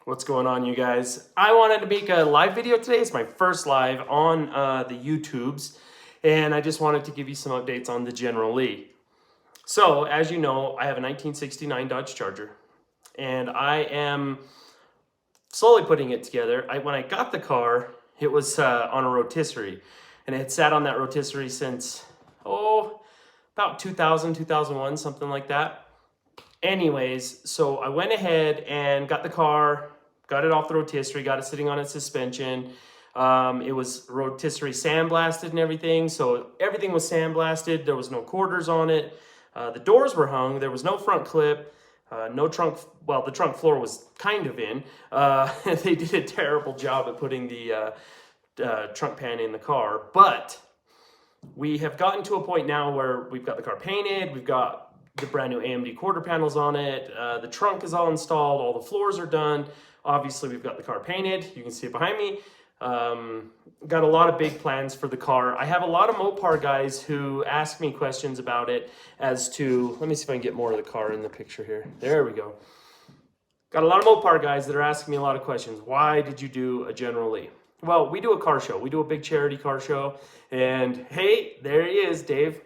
What's going on, you guys? I wanted to make a live video today. It's my first live on the YouTubes, and I just wanted to give you some updates on the General Lee. So, as you know, I have a 1969 Dodge Charger, and I am slowly putting it together. When I got the car, it was on a rotisserie, and it had sat on that rotisserie since, about 2000, 2001, something like that. Anyways, so I went ahead and got the car, got it off the rotisserie, got it sitting on its suspension. It was rotisserie sandblasted and everything, so everything was sandblasted. There was no quarters on it. The doors were hung. There was no front clip. No trunk. Well, the trunk floor was kind of in. They did a terrible job at putting the trunk pan in the car, but we have gotten to a point now where we've got the car painted. We've got the brand new AMD quarter panels on it. The trunk is all installed. All the floors are done. Obviously, we've got the car painted. You can see it behind me. Got a lot of big plans for the car. I have a lot of Mopar guys who ask me questions about it as to, let me see if I can get more of the car in the picture here. There we go. Got a lot of Mopar guys that are asking me a lot of questions. Why did you do a General Lee? Well, we do a car show. We do a big charity car show. And hey, there he is, Dave.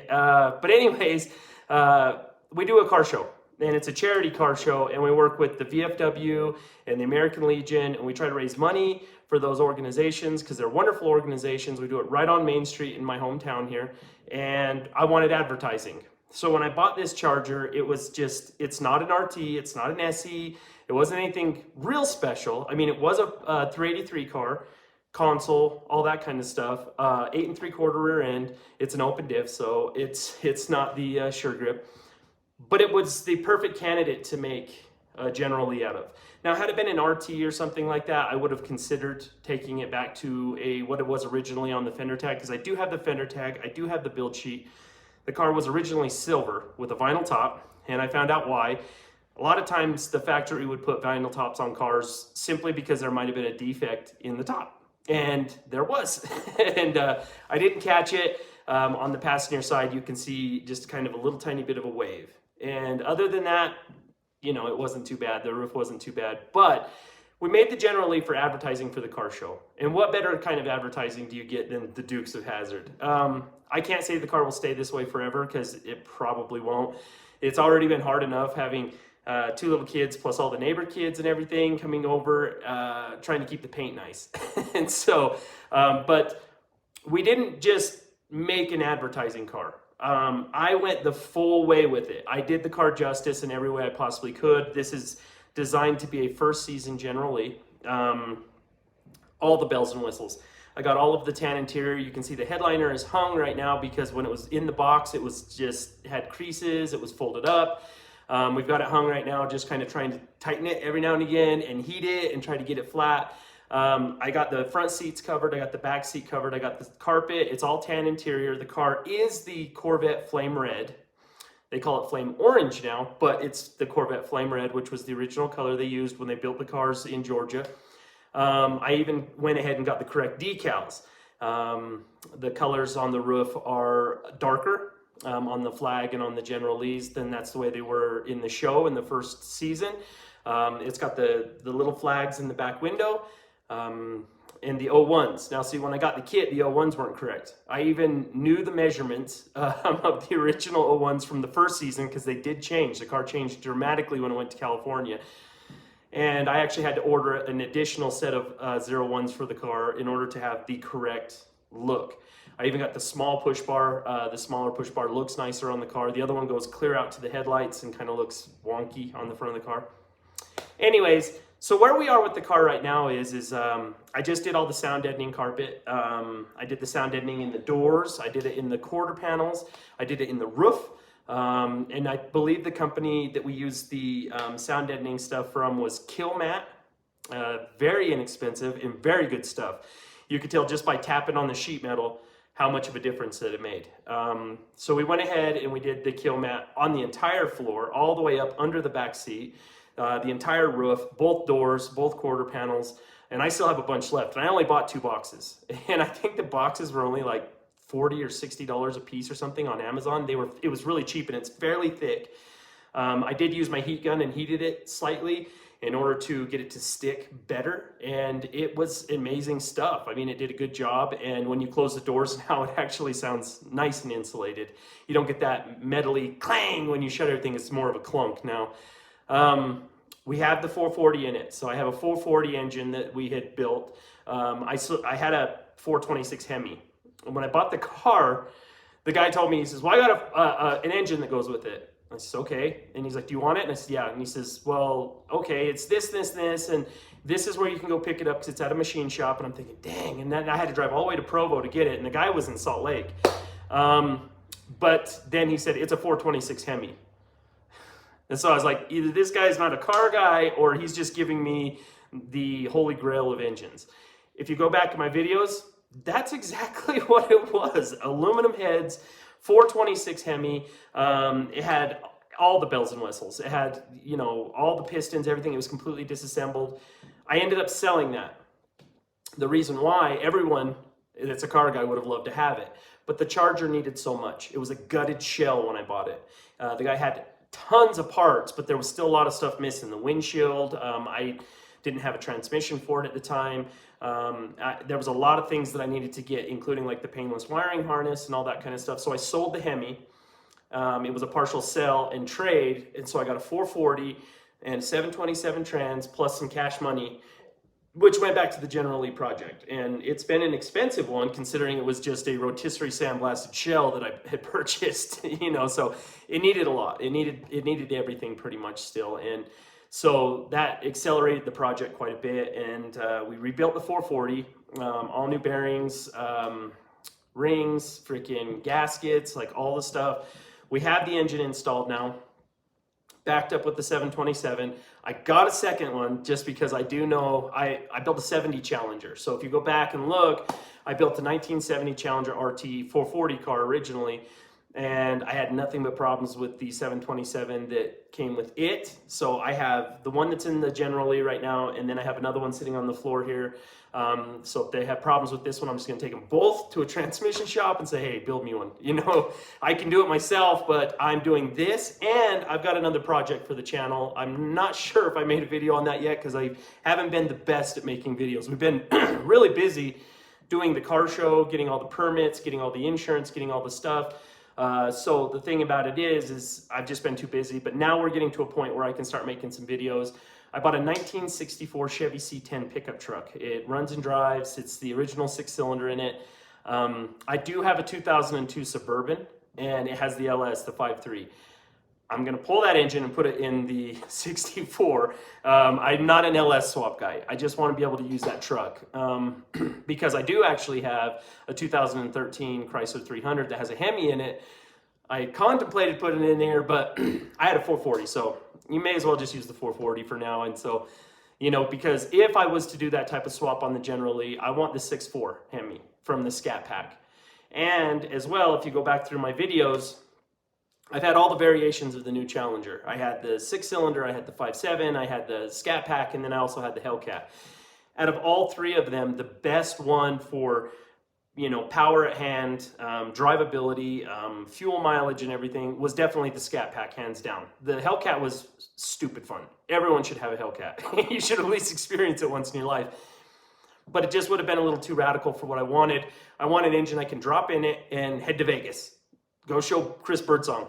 But anyways, we do a car show, and it's a charity car show, and we work with the VFW and the American Legion, and we try to raise money for those organizations because they're wonderful organizations. We do it right on Main Street in my hometown here, and I wanted advertising. So when I bought this Charger, it was just, it's not an RT, it's not an SE, it wasn't anything real special. I mean, it was a 383 car, console, all that kind of stuff. 8 3/4 rear end. It's an open diff, so it's not the Sure Grip, but it was the perfect candidate to make a General Lee out of. Now, had it been an RT or something like that, I would have considered taking it back to what it was originally on the fender tag, because I do have the fender tag, I do have the build sheet. The car was originally silver with a vinyl top, and I found out why. A lot of times the factory would put vinyl tops on cars simply because there might have been a defect in the top. And there was, and I didn't catch it. On the passenger side, you can see just kind of a little tiny bit of a wave. And other than that, you know, it wasn't too bad. The roof wasn't too bad. But we made the General Lee for advertising for the car show. And what better kind of advertising do you get than the Dukes of Hazzard? I can't say the car will stay this way forever because it probably won't. It's already been hard enough having 2 little kids plus all the neighbor kids and everything coming over, trying to keep the paint nice. And so, but we didn't just make an advertising car. I went the full way with it. I did the car justice in every way I possibly could. This is designed to be a first season General Lee. All the bells and whistles. I got all of the tan interior. You can see the headliner is hung right now because when it was in the box, it was just had creases. It was folded up. We've got it hung right now, just kind of trying to tighten it every now and again and heat it and try to get it flat. I got the front seats covered. I got the back seat covered. I got the carpet. It's all tan interior. The car is the Corvette Flame Red. They call it Flame Orange now, but it's the Corvette Flame Red, which was the original color they used when they built the cars in Georgia. I even went ahead and got the correct decals. The colors on the roof are darker on the flag and on the General Lees, then that's the way they were in the show in the first season. It's got the little flags in the back window and the O1s. Now see, when I got the kit, the O1s weren't correct. I even knew the measurements of the original O1s from the first season because they did change. The car changed dramatically when it went to California. And I actually had to order an additional set of 01s for the car in order to have the correct look. I even got the small push bar. The smaller push bar looks nicer on the car. The other one goes clear out to the headlights and kind of looks wonky on the front of the car. Anyways, so where we are with the car right now is I just did all the sound deadening carpet. I did the sound deadening in the doors. I did it in the quarter panels. I did it in the roof. And I believe the company that we used the sound deadening stuff from was Killmat. Very inexpensive and very good stuff. You could tell just by tapping on the sheet metal how much of a difference that it made. So we went ahead and we did the Killmat on the entire floor, all the way up under the back seat, the entire roof, both doors, both quarter panels, and I still have a bunch left. And I only bought 2 boxes. And I think the boxes were only like $40 or $60 a piece or something on Amazon. It was really cheap and it's fairly thick. I did use my heat gun and heated it slightly. in order to get it to stick better. And it was amazing stuff. I mean, it did a good job. And when you close the doors now, it actually sounds nice and insulated. You don't get that metally clang when you shut everything. It's more of a clunk now. We have the 440 in it. So I have a 440 engine that we had built. I had a 426 Hemi. And when I bought the car, the guy told me, he says, well, I got an engine that goes with it. I said, okay. And he's like, do you want it? And I said, yeah. And he says, well, okay, it's this, and this is where you can go pick it up because it's at a machine shop. And I'm thinking, dang. And then I had to drive all the way to Provo to get it. And the guy was in Salt Lake. But then he said, it's a 426 Hemi. And so I was like, either this guy's not a car guy or he's just giving me the holy grail of engines. If you go back to my videos, that's exactly what it was. Aluminum heads, 426 Hemi. It had all the bells and whistles. It had, you know, all the pistons, everything. It was completely disassembled. I ended up selling that. The reason why, everyone that's a car guy would have loved to have it, but the Charger needed so much. It was a gutted shell when I bought it. The guy had tons of parts, but there was still a lot of stuff missing. The windshield, I didn't have a transmission for it at the time. There was a lot of things that I needed to get, including like the painless wiring harness and all that kind of stuff. So I sold the Hemi. It was a partial sell and trade, and so I got a 440 and 727 trans plus some cash money, which went back to the General Lee project. And it's been an expensive one considering it was just a rotisserie sandblasted shell that I had purchased, you know, so it needed a lot. It needed everything pretty much still. And so that accelerated the project quite a bit. And we rebuilt the 440, all new bearings, rings, freaking gaskets, like all the stuff. We have the engine installed now, backed up with the 727. I got a second one just because I do know I built a 70 Challenger. So if you go back and look, I built a 1970 Challenger RT 440 car originally, and I had nothing but problems with the 727 that came with it. So I have the one that's in the General Lee right now, and then I have another one sitting on the floor here. So if they have problems with this one, I'm just gonna take them both to a transmission shop and say, hey, build me one. You know, I can do it myself, but I'm doing this, and I've got another project for the channel. I'm not sure if I made a video on that yet because I haven't been the best at making videos. We've been really busy doing the car show, getting all the permits, getting all the insurance, getting all the stuff. So the thing about it is I've just been too busy, but now we're getting to a point where I can start making some videos. I bought a 1964 Chevy C10 pickup truck. It runs and drives. It's the original 6-cylinder in it. I do have a 2002 Suburban, and it has the LS, the 5.3. I'm gonna pull that engine and put it in the 64. I'm not an LS swap guy. I just wanna be able to use that truck because I do actually have a 2013 Chrysler 300 that has a Hemi in it. I contemplated putting it in there, but I had a 440, so you may as well just use the 440 for now. And so, you know, because if I was to do that type of swap on the General Lee, I want the 6.4 Hemi from the Scat Pack. And as well, if you go back through my videos, I've had all the variations of the new Challenger. I had the 6-cylinder, I had the 5.7, I had the Scat Pack, and then I also had the Hellcat. Out of all three of them, the best one for, you know, power at hand, drivability, fuel mileage and everything was definitely the Scat Pack, hands down. The Hellcat was stupid fun. Everyone should have a Hellcat. You should at least experience it once in your life. But it just would have been a little too radical for what I wanted. I want an engine I can drop in it and head to Vegas. Go show Chris Birdsong.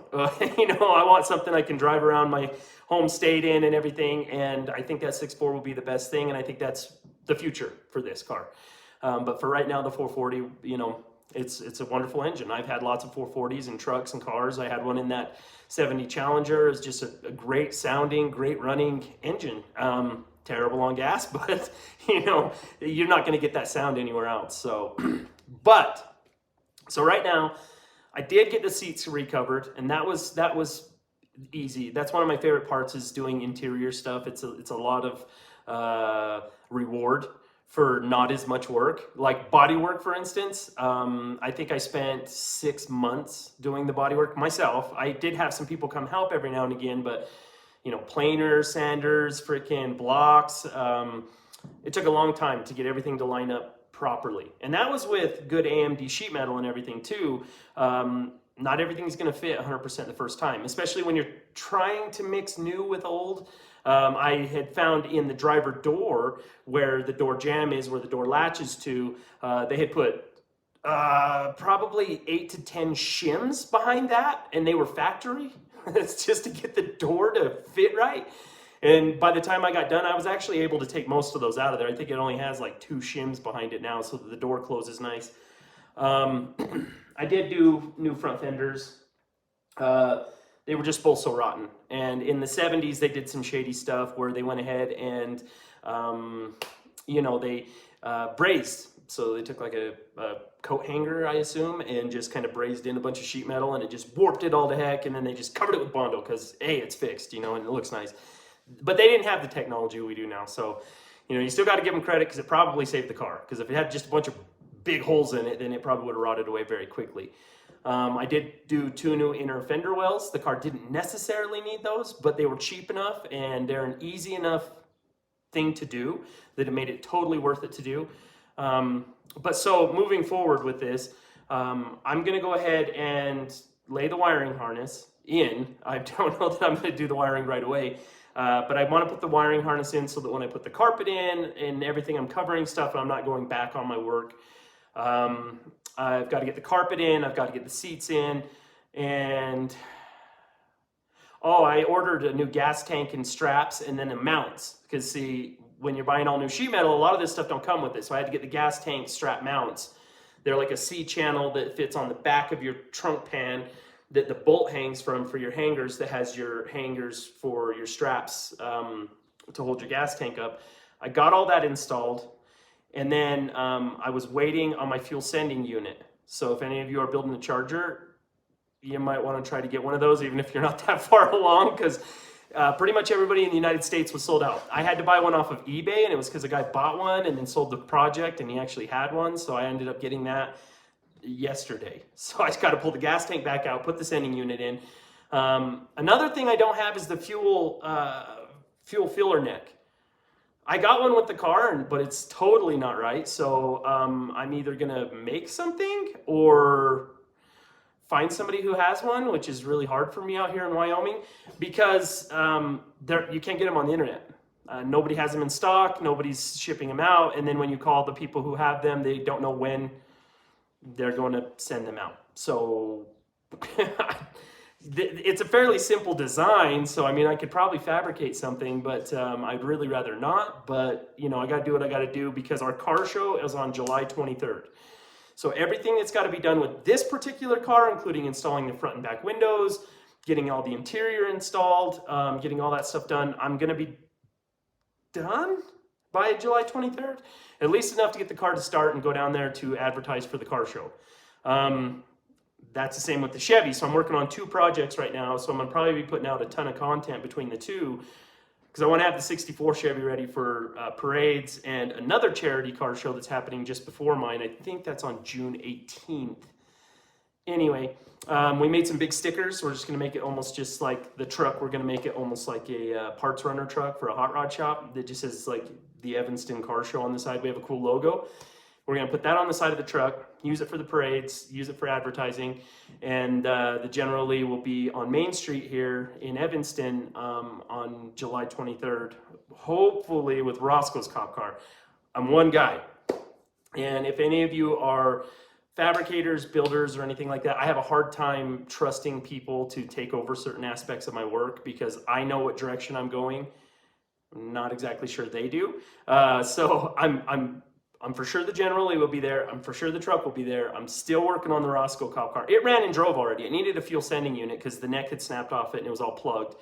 You know, I want something I can drive around my home state in and everything. And I think that 6.4 will be the best thing. And I think that's the future for this car. But for right now, the 440, you know, it's a wonderful engine. I've had lots of 440s in trucks and cars. I had one in that 70 Challenger. It's just a great sounding, great running engine. Terrible on gas, but you know, you're not going to get that sound anywhere else. So, so right now, I did get the seats recovered, and that was easy. That's one of my favorite parts, is doing interior stuff. It's a lot of reward for not as much work, like body work, for instance. I think I spent 6 months doing the body work myself. I did have some people come help every now and again, but you know, planers, sanders, freaking blocks. It took a long time to get everything to line up properly. And that was with good AMD sheet metal and everything too. Not everything's gonna fit 100% the first time, especially when you're trying to mix new with old. I had found in the driver door where the door jamb is, where the door latches to, they had put probably 8 to 10 shims behind that, and they were factory. It's just to get the door to fit right. And by the time I got done, I was actually able to take most of those out of there. I think it only has like 2 shims behind it now, so that the door closes nice. I did do new front fenders. They were just both so rotten. And in the 70s, they did some shady stuff where they went ahead and, they brazed. So they took like a coat hanger, I assume, and just kind of brazed in a bunch of sheet metal, and it just warped it all to heck. And then they just covered it with Bondo because, hey, it's fixed, and it looks nice. But they didn't have the technology we do now. So, you still got to give them credit because it probably saved the car. Because if it had just a bunch of big holes in it, then it probably would have rotted away very quickly. I did do 2 new inner fender wells. The car didn't necessarily need those, but they were cheap enough and they're an easy enough thing to do that it made it totally worth it to do. But so moving forward with this, I'm going to go ahead and lay the wiring harness in. I don't know that I'm going to do the wiring right away. But I want to put the wiring harness in so that when I put the carpet in and everything, I'm covering stuff and I'm not going back on my work. I've got to get the carpet in, I've got to get the seats in, and I ordered a new gas tank and straps and then the mounts. Because see, when you're buying all new sheet metal, a lot of this stuff don't come with it. So I had to get the gas tank strap mounts. They're like a C-channel that fits on the back of your trunk pan that the bolt hangs from for your hangers, that has your hangers for your straps to hold your gas tank up. I got all that installed, and then I was waiting on my fuel sending unit. So if any of you are building a charger, you might want to try to get one of those, even if you're not that far along, because pretty much everybody in the United States was sold out. I had to buy one off of eBay, and it was because a guy bought one and then sold the project, and he actually had one, so I ended up getting that yesterday. So I just got to pull the gas tank back out, put the sending unit in. Another thing I don't have is the fuel filler neck. I got one with the car, but it's totally not right. So I'm either gonna make something or find somebody who has one, which is really hard for me out here in Wyoming because you can't get them on the internet. Nobody has them in stock. Nobody's shipping them out. And then when you call the people who have them, they don't know when they're going to send them out. So it's a fairly simple design. So, I mean, I could probably fabricate something, but I'd really rather not. But, I got to do what I got to do because our car show is on July 23rd. So everything that's got to be done with this particular car, including installing the front and back windows, getting all the interior installed, getting all that stuff done, I'm going to be done by July 23rd. At least enough to get the car to start and go down there to advertise for the car show. That's the same with the Chevy. So I'm working on 2 projects right now. So I'm going to probably be putting out a ton of content between the 2 because I want to have the 64 Chevy ready for parades and another charity car show that's happening just before mine. I think that's on June 18th. Anyway, we made some big stickers. We're just going to make it almost just like the truck. We're going to make it almost like a parts runner truck for a hot rod shop that just says like the Evanston Car Show on the side. We have a cool logo. We're going to put that on the side of the truck, use it for the parades, use it for advertising, and the General Lee will be on Main Street here in Evanston on July 23rd, hopefully with Roscoe's cop car. I'm one guy, and if any of you are fabricators, builders, or anything like that, I have a hard time trusting people to take over certain aspects of my work because I know what direction I'm going. I'm not exactly sure they do. So I'm for sure the General Lee will be there. I'm for sure the truck will be there. I'm still working on the Roscoe cop car. It ran and drove already. It needed a fuel sending unit because the neck had snapped off it and it was all plugged.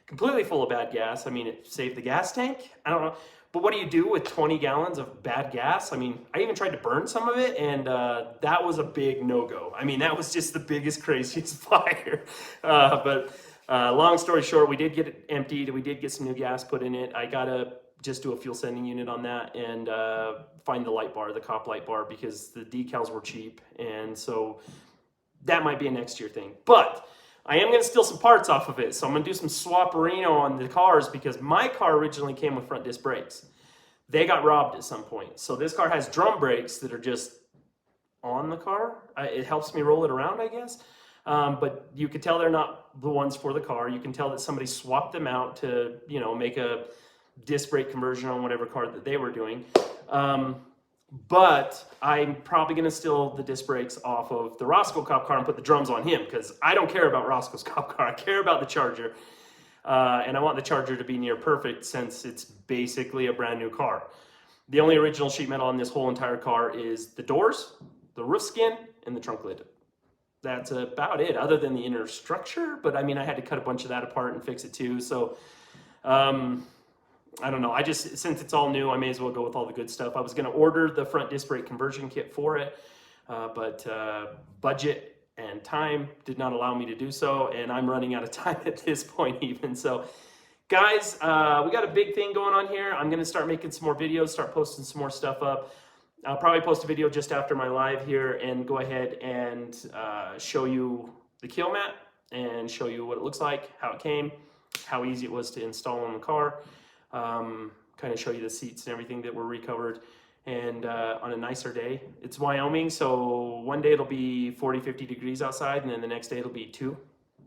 Completely full of bad gas. I mean, it saved the gas tank. I don't know. But what do you do with 20 gallons of bad gas? I mean, I even tried to burn some of it, and that was a big no-go. I mean, that was just the biggest, craziest fire. But long story short, we did get it emptied. We did get some new gas put in it. I got to just do a fuel sending unit on that and find the light bar, the cop light bar, because the decals were cheap. And so that might be a next year thing. But I am going to steal some parts off of it. So I'm going to do some swapperino on the cars because my car originally came with front disc brakes. They got robbed at some point. So this car has drum brakes that are just on the car. It helps me roll it around, I guess. But you could tell they're not the ones for the car. You can tell that somebody swapped them out to, you know, make a disc brake conversion on whatever car that they were doing. But I'm probably going to steal the disc brakes off of the Roscoe cop car and put the drums on him, because I don't care about Roscoe's cop car. I care about the Charger. And I want the Charger to be near perfect, since it's basically a brand new car. The only original sheet metal on this whole entire car is the doors, the roof skin, and the trunk lid. That's about it, other than the inner structure. But I mean, I had to cut a bunch of that apart and fix it too. So I don't know. Since it's all new, I may as well go with all the good stuff. I was going to order the front disc brake conversion kit for it, but budget and time did not allow me to do so, and I'm running out of time at this point even. So guys, we got a big thing going on here. I'm going to start making some more videos, start posting some more stuff up. I'll probably post a video just after my live here and go ahead and show you the keel mat and show you what it looks like, how it came, how easy it was to install on the car, kind of show you the seats and everything that were recovered. And on a nicer day, it's Wyoming, so one day it'll be 40, 50 degrees outside, and then the next day it'll be 2.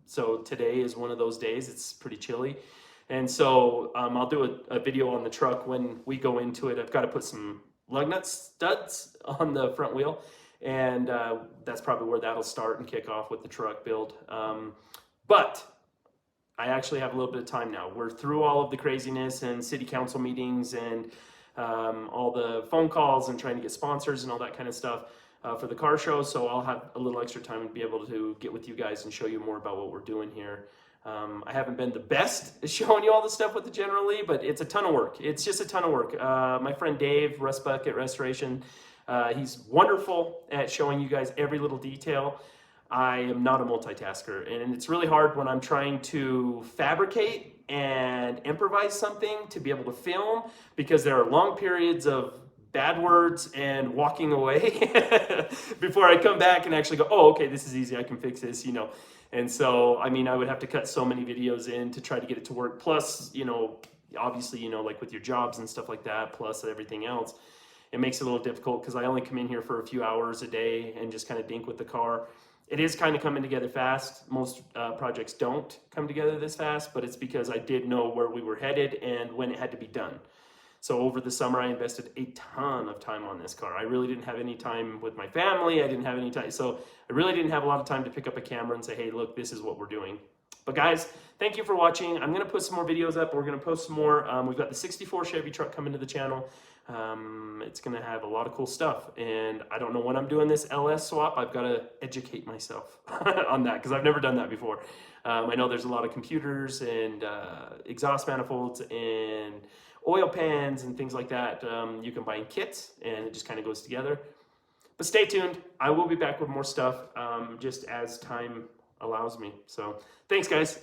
So today is one of those days. It's pretty chilly. And so I'll do a video on the truck when we go into it. I've got to put some lug nut studs on the front wheel, and that's probably where that'll start and kick off with the truck build. But I actually have a little bit of time now. We're through all of the craziness and city council meetings and all the phone calls and trying to get sponsors and all that kind of stuff for the car show. So I'll have a little extra time to be able to get with you guys and show you more about what we're doing here. I haven't been the best at showing you all the stuff with the General Lee, but it's a ton of work. It's just a ton of work. My friend Dave, Rust Bucket Restoration, he's wonderful at showing you guys every little detail. I am not a multitasker, and it's really hard when I'm trying to fabricate and improvise something to be able to film, because there are long periods of bad words and walking away before I come back and actually go, oh, okay, this is easy, I can fix this, you know. And so, I mean, I would have to cut so many videos in to try to get it to work. Plus, you know, obviously, you know, like with your jobs and stuff like that, plus everything else, it makes it a little difficult because I only come in here for a few hours a day and just kind of dink with the car. It is kind of coming together fast. Most projects don't come together this fast, but it's because I did know where we were headed and when it had to be done. So over the summer, I invested a ton of time on this car. I really didn't have any time with my family. I didn't have any time. So I really didn't have a lot of time to pick up a camera and say, hey, look, this is what we're doing. But guys, thank you for watching. I'm going to put some more videos up. We're going to post some more. We've got the 64 Chevy truck coming to the channel. It's going to have a lot of cool stuff. And I don't know when I'm doing this LS swap. I've got to educate myself on that because I've never done that before. I know there's a lot of computers and exhaust manifolds and oil pans and things like that you can buy in kits, and it just kind of goes together. But stay tuned. I will be back with more stuff just as time allows me. So thanks, guys.